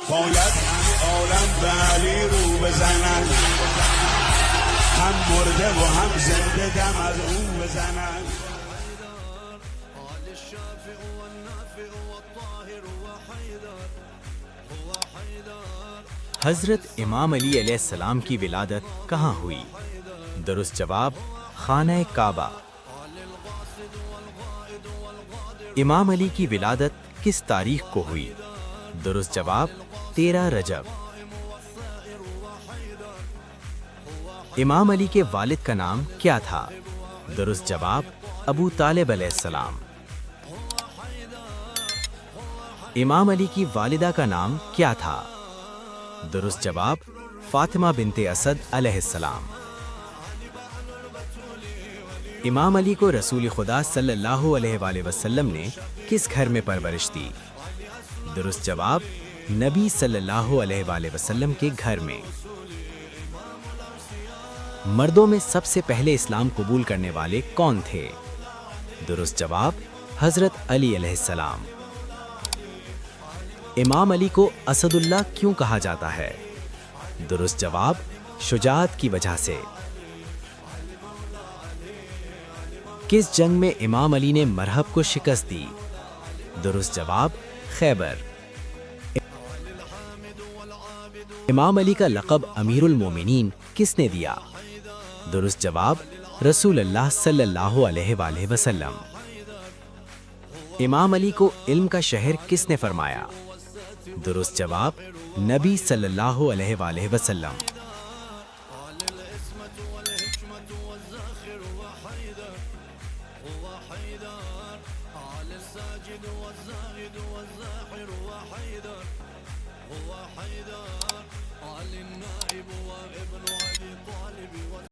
باید همه عالم به علی رو بزنن، هم مرده و هم زنده دم از او بزنن. حضرت امام علی علیہ السلام کی ولادت کہاں ہوئی؟ درست جواب خانہ کعبہ۔ امام علی کی ولادت کس تاریخ کو ہوئی؟ درست جواب 13 رجب۔ امام علی کے والد کا نام کیا تھا؟ درست جواب ابو طالب علیہ السلام۔ امام علی کی والدہ کا نام کیا تھا؟ درست جواب فاطمہ بنت اسد علیہ السلام۔ امام علی کو رسول خدا صلی اللہ علیہ وآلہ وسلم نے کس گھر میں پرورش دی؟ درست جواب نبی صلی اللہ علیہ وآلہ وسلم کے گھر میں۔ مردوں میں سب سے پہلے اسلام قبول کرنے والے کون تھے؟ درست جواب حضرت علی علیہ السلام۔ امام علی کو اسد اللہ کیوں کہا جاتا ہے؟ درست جواب شجاعت کی وجہ سے۔ کس جنگ میں امام علی نے مرہب کو شکست دی؟ درست جواب خیبر۔ امام علی کا لقب امیر المومنین کس نے دیا؟ درست جواب رسول اللہ صلی اللہ علیہ وآلہ وسلم۔ امام علی کو علم کا شہر کس نے فرمایا؟ درست جواب نبی صلی اللہ علیہ وآلہ وسلم۔